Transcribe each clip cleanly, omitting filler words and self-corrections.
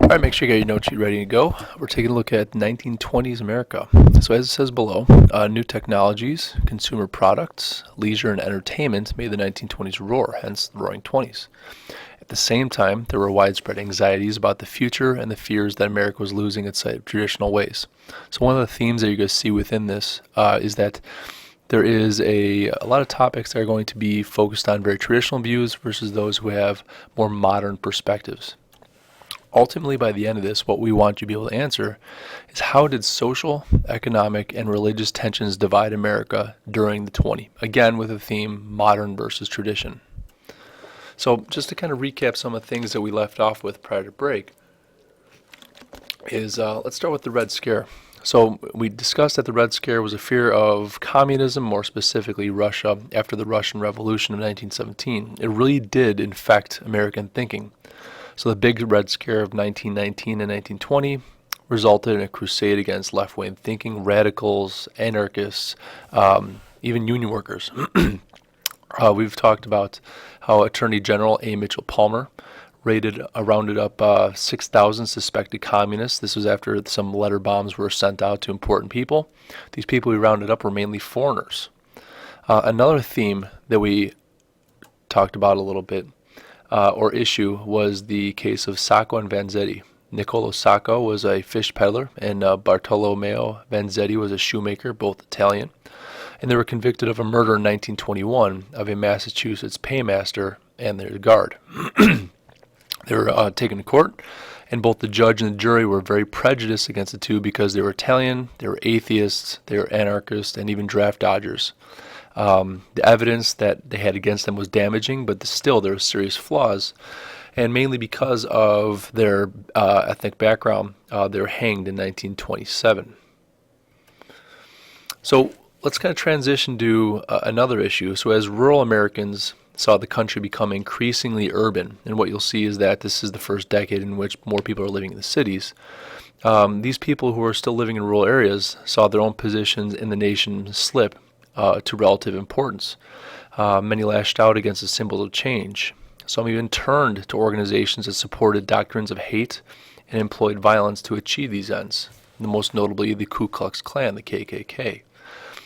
All right, make sure you got your note sheet ready to go. We're taking a look at 1920s America. So as it says below, new technologies, consumer products, leisure, and entertainment made the 1920s roar, hence the Roaring Twenties. At the same time, there were widespread anxieties about the future and the fears that America was losing its sight of traditional ways. So one of the themes that you're going to see within this is that there is a lot of topics that are going to be focused on very traditional views versus those who have more modern perspectives. Ultimately, by the end of this, what we want you to be able to answer is how did social, economic, and religious tensions divide America during the 20s? Again, with the theme modern versus tradition. So just to kind of recap some of the things that we left off with prior to break is let's start with the Red Scare. So we discussed that the Red Scare was a fear of communism, more specifically Russia, after the Russian Revolution of 1917. It really did infect American thinking. So the big Red Scare of 1919 and 1920 resulted in a crusade against left-wing thinking, radicals, anarchists, even union workers. We've talked about how Attorney General A. Mitchell Palmer rounded up 6,000 suspected communists. This was after some letter bombs were sent out to important people. These people we rounded up were mainly foreigners. Another theme that we talked about a little bit or issue was the case of Sacco and Vanzetti. Niccolo Sacco was a fish peddler, and Bartolomeo Vanzetti was a shoemaker, both Italian. And they were convicted of a murder in 1921 of a Massachusetts paymaster and their guard. They were taken to court, and both the judge and the jury were very prejudiced against the two because they were Italian, they were atheists, they were anarchists, and even draft dodgers. The evidence that they had against them was damaging, but still there were serious flaws. And mainly because of their ethnic background, they were hanged in 1927. So let's kind of transition to another issue. So as rural Americans saw the country become increasingly urban, and what you'll see is that this is the first decade in which more people are living in the cities. These people who are still living in rural areas saw their own positions in the nation slip to relative importance. Many lashed out against the symbols of change. Some even turned to organizations that supported doctrines of hate and employed violence to achieve these ends, the most notably the Ku Klux Klan, the KKK.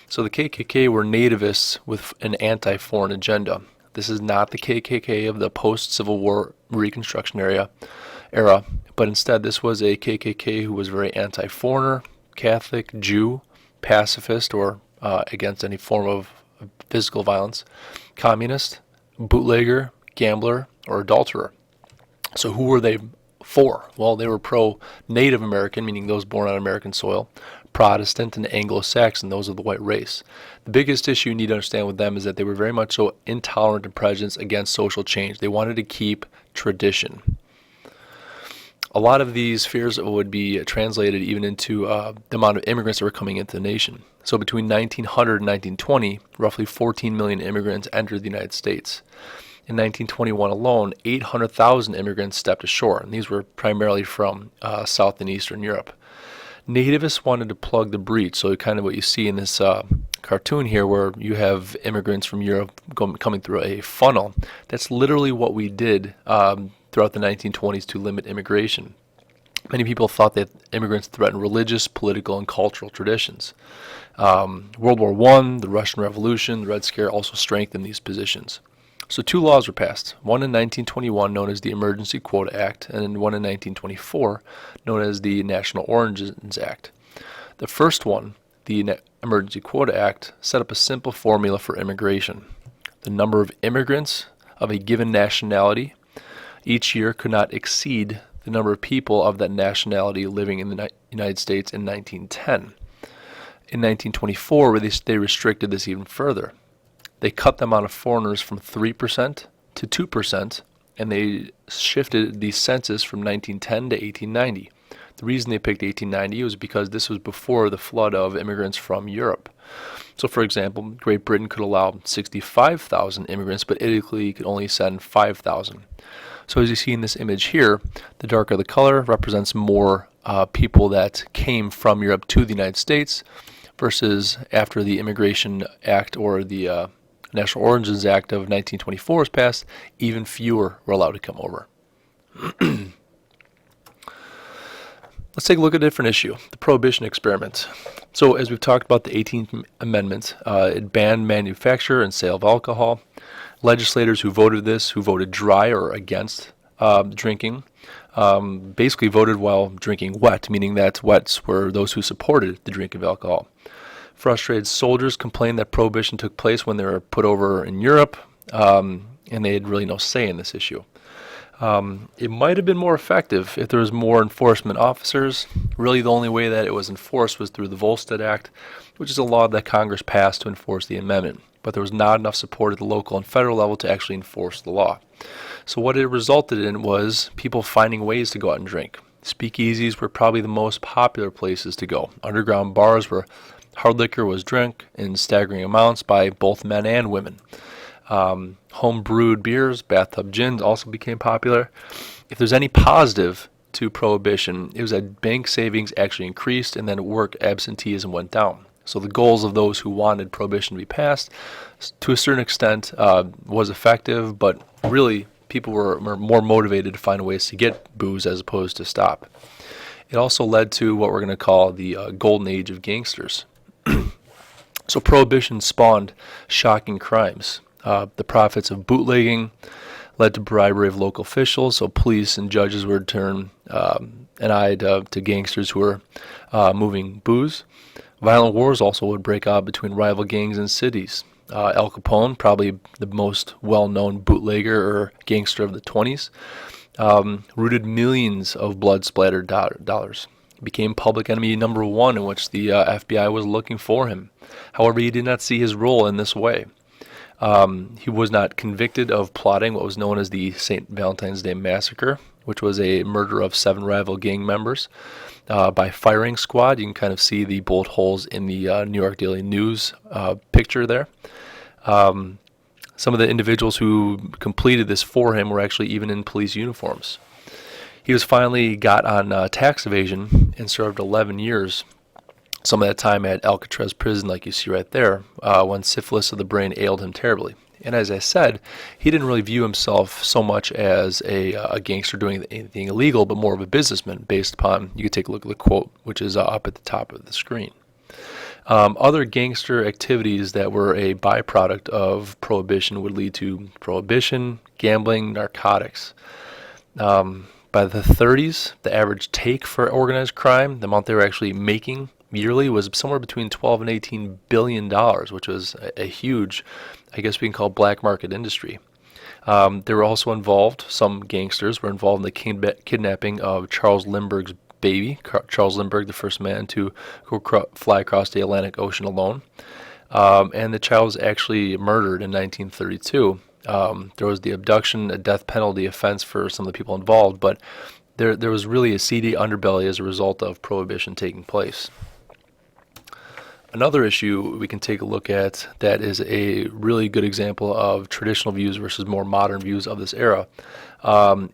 So the KKK were nativists with an anti-foreign agenda. This is not the KKK of the post-Civil War Reconstruction era, but instead this was a KKK who was very anti-foreigner, Catholic, Jew, pacifist, or against any form of physical violence, communist, bootlegger, gambler, or adulterer. So who were they for? Well, they were pro-Native American, meaning those born on American soil, Protestant, and Anglo-Saxon, those of the white race. The biggest issue you need to understand with them is that they were very much so intolerant and prejudiced against social change. They wanted to keep tradition. A lot of these fears would be translated even into the amount of immigrants that were coming into the nation. So between 1900 and 1920, roughly 14 million immigrants entered the United States. In 1921 alone, 800,000 immigrants stepped ashore, and these were primarily from South and Eastern Europe. Nativists wanted to plug the breach, so kind of what you see in this cartoon here where you have immigrants from Europe coming through a funnel. That's literally what we did throughout the 1920s to limit immigration. Many people thought that immigrants threatened religious, political, and cultural traditions. World War I, the Russian Revolution, the Red Scare also strengthened these positions. So two laws were passed, one in 1921 known as the Emergency Quota Act and one in 1924 known as the National Origins Act. The first one, the Emergency Quota Act, set up a simple formula for immigration. The number of immigrants of a given nationality each year could not exceed the number of people of that nationality living in the United States in 1910. In 1924, they restricted this even further. They cut the amount of foreigners from 3% to 2%, and they shifted the census from 1910 to 1890. The reason they picked 1890 was because this was before the flood of immigrants from Europe. So, for example, Great Britain could allow 65,000 immigrants, but Italy could only send 5,000. So as you see in this image here, the darker the color represents more people that came from Europe to the United States versus after the Immigration Act or the National Origins Act of 1924 was passed, even fewer were allowed to come over. Let's take a look at a different issue, the Prohibition experiment. So as we've talked about, the 18th Amendment, it banned manufacture and sale of alcohol. Legislators who voted this, who voted dry or against drinking, basically voted while drinking wet, meaning that wets were those who supported the drink of alcohol. Frustrated soldiers complained that prohibition took place when they were put over in Europe, and they had really no say in this issue. It might have been more effective if there was more enforcement officers. Really, the only way that it was enforced was through the Volstead Act, which is a law that Congress passed to enforce the amendment. But there was not enough support at the local and federal level to actually enforce the law. So what it resulted in was people finding ways to go out and drink. Speakeasies were probably the most popular places to go. Underground bars where hard liquor was drank in staggering amounts by both men and women. Home-brewed beers, bathtub gins also became popular. If there's any positive to prohibition, it was that bank savings actually increased and then work absenteeism went down. So the goals of those who wanted prohibition to be passed, to a certain extent, was effective, but really people were more motivated to find ways to get booze as opposed to stop. It also led to what we're going to call the golden age of gangsters. So prohibition spawned shocking crimes. The profits of bootlegging led to bribery of local officials, so police and judges would turn an eye to gangsters who were moving booze. Violent wars also would break out between rival gangs in cities. Al Capone, probably the most well-known bootlegger or gangster of the 20s, rooted millions of blood-splattered dollars. He became public enemy number one, in which the FBI was looking for him. However, he did not see his role in this way. He was not convicted of plotting what was known as the St. Valentine's Day Massacre, which was a murder of 7 rival gang members by firing squad. You can kind of see the bullet holes in the New York Daily News picture there. Some of the individuals who completed this for him were actually even in police uniforms. He was finally got on tax evasion and served 11 years. Some of that time at Alcatraz prison, like you see right there, when syphilis of the brain ailed him terribly. And as I said, he didn't really view himself so much as a gangster doing anything illegal, but more of a businessman based upon, you can take a look at the quote, which is up at the top of the screen. Other gangster activities that were a byproduct of prohibition would lead to prohibition, gambling, narcotics. By the 30s, the average take for organized crime, the amount they were actually making yearly, was somewhere between 12 and 18 billion dollars, which was a huge, I guess we can call, black market industry. They were also involved, some gangsters were involved in the kidnapping of Charles Lindbergh's baby, Charles Lindbergh, the first man to fly across the Atlantic Ocean alone. And the child was actually murdered in 1932. There was the abduction, a death penalty offense for some of the people involved, but there was really a seedy underbelly as a result of prohibition taking place. Another issue we can take a look at that is a really good example of traditional views versus more modern views of this era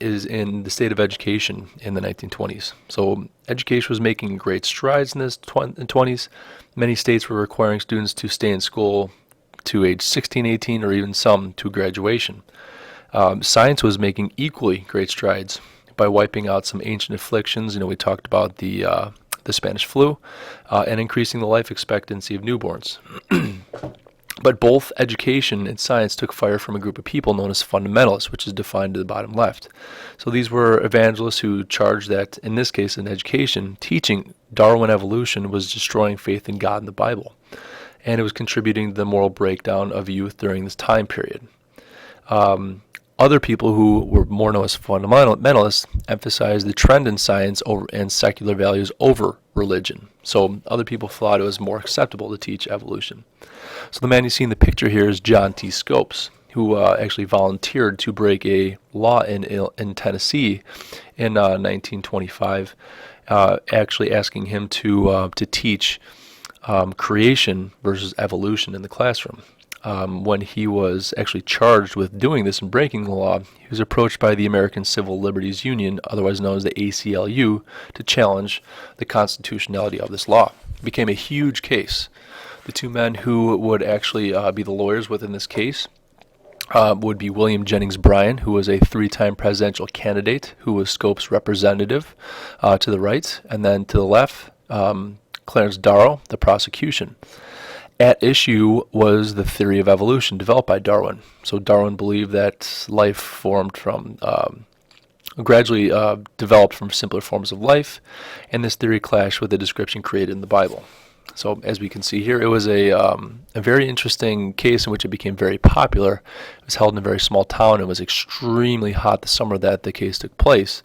is in the state of education in the 1920s. So education was making great strides in the 20s. Many states were requiring students to stay in school to age 16, 18, or even some to graduation. Science was making equally great strides by wiping out some ancient afflictions. We talked about the Spanish flu, and increasing the life expectancy of newborns. But both education and science took fire from a group of people known as fundamentalists, which is defined to the bottom left. So these were evangelists who charged that, in this case in education, teaching Darwin evolution was destroying faith in God and the Bible, and it was contributing to the moral breakdown of youth during this time period. Other people who were more known as fundamentalists emphasized the trend in science and secular values over religion. So other people thought it was more acceptable to teach evolution. So the man you see in the picture here is John T. Scopes, who actually volunteered to break a law in Tennessee in 1925, actually asking him to teach creation versus evolution in the classroom. When he was actually charged with doing this and breaking the law, he was approached by the American Civil Liberties Union, otherwise known as the ACLU, to challenge the constitutionality of this law. It became a huge case. The two men who would actually be the lawyers within this case would be William Jennings Bryan, who was a three-time presidential candidate, who was Scopes' representative to the right, and then to the left, Clarence Darrow, the prosecution. At issue was the theory of evolution developed by Darwin. So Darwin believed that life formed from gradually developed from simpler forms of life, and this theory clashed with the description created in the Bible. So as we can see here, it was a very interesting case in which it became very popular. It was held in a very small town. It was extremely hot the summer that the case took place.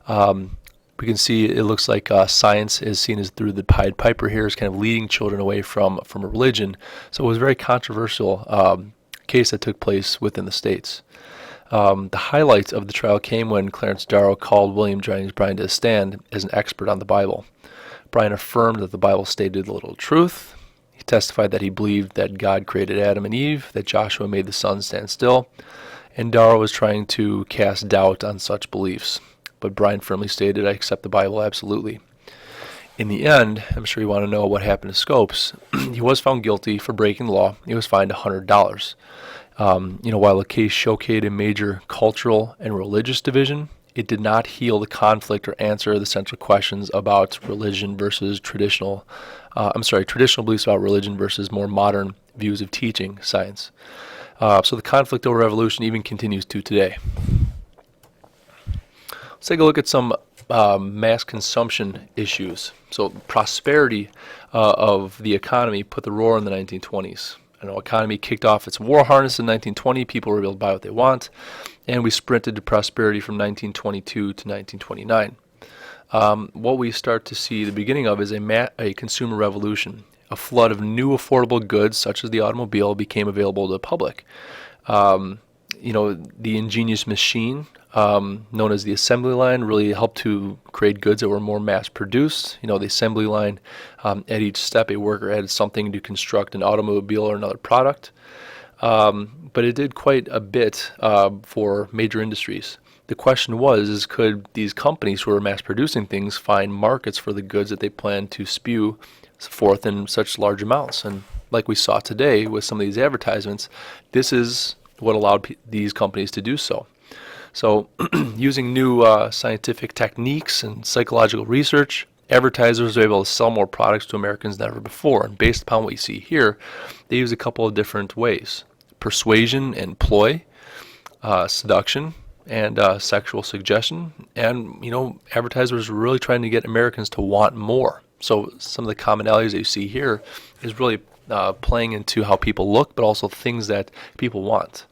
We can see it looks like science is seen as through the Pied Piper here, is kind of leading children away from a religion. So it was a very controversial case that took place within the states. The highlight of the trial came when Clarence Darrow called William Jennings Bryan to the stand as an expert on the Bible. Bryan affirmed that the Bible stated the literal truth. He testified that he believed that God created Adam and Eve, that Joshua made the sun stand still, and Darrow was trying to cast doubt on such beliefs. But Bryan firmly stated, I accept the Bible absolutely. In the end, I'm sure you want to know what happened to Scopes. He was found guilty for breaking the law. He was fined $100. While the case showcased a major cultural and religious division, it did not heal the conflict or answer the central questions about religion versus traditional beliefs about religion versus more modern views of teaching science. So the conflict over evolution even continues to today. Let's take a look at some mass consumption issues. So prosperity of the economy put the roar in the 1920s. Economy kicked off its war harness in 1920. People were able to buy what they want, and we sprinted to prosperity from 1922 to 1929. What we start to see the beginning of is a consumer revolution. A flood of new affordable goods, such as the automobile, became available to the public. The ingenious machine, known as the assembly line, really helped to create goods that were more mass-produced. The assembly line, at each step, a worker added something to construct an automobile or another product. But it did quite a bit for major industries. The question was, could these companies who were mass-producing things find markets for the goods that they planned to spew forth in such large amounts? And like we saw today with some of these advertisements, this is what allowed these companies to do so. So using new scientific techniques and psychological research, advertisers are able to sell more products to Americans than ever before. And based upon what you see here, they use a couple of different ways: persuasion and ploy, seduction, and sexual suggestion. And, advertisers are really trying to get Americans to want more. So some of the commonalities that you see here is really playing into how people look, but also things that people want.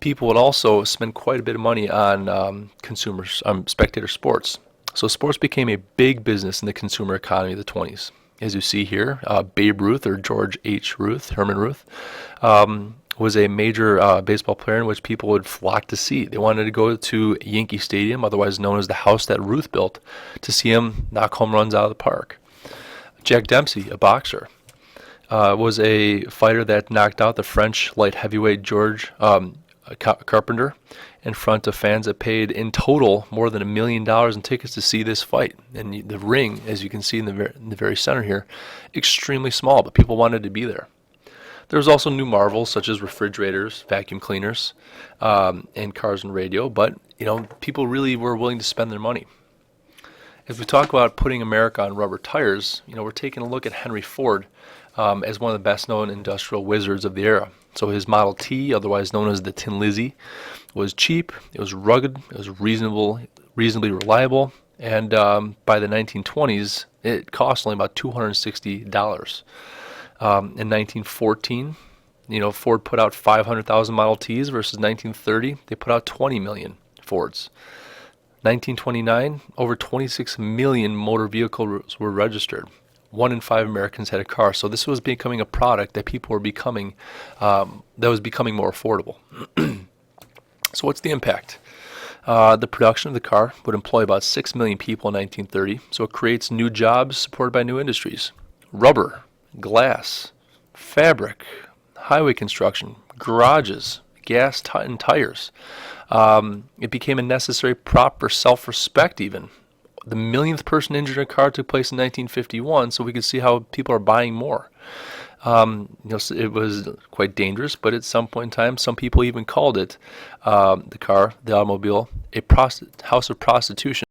People would also spend quite a bit of money on spectator sports. So sports became a big business in the consumer economy of the 20s. As you see here, Babe Ruth, or George H. Ruth, Herman Ruth, was a major baseball player in which people would flock to see. They wanted to go to Yankee Stadium, otherwise known as the house that Ruth built, to see him knock home runs out of the park. Jack Dempsey, a boxer, was a fighter that knocked out the French light heavyweight George Carpenter in front of fans that paid in total more than $1 million in tickets to see this fight. And the ring, as you can see in the very center here, extremely small, but people wanted to be there. There was also new marvels such as refrigerators, vacuum cleaners, and cars and radio, but people really were willing to spend their money. As we talk about putting America on rubber tires, we're taking a look at Henry Ford as one of the best-known industrial wizards of the era. So his Model T, otherwise known as the Tin Lizzie, was cheap, it was rugged, it was reasonably reliable, and by the 1920s, it cost only about $260. In 1914, Ford put out 500,000 Model Ts versus 1930, they put out 20 million Fords. 1929, over 26 million motor vehicles were registered. 1 in 5 Americans had a car. So this was becoming a product that people were becoming, that was becoming more affordable. So what's the impact? The production of the car would employ about 6 million people in 1930. So it creates new jobs supported by new industries. Rubber, glass, fabric, highway construction, garages, gas and tires. It became a necessary prop for self-respect even. The millionth person injured in a car took place in 1951, so we could see how people are buying more. It was quite dangerous, but at some point in time, some people even called it, the car, the automobile, a house of prostitution.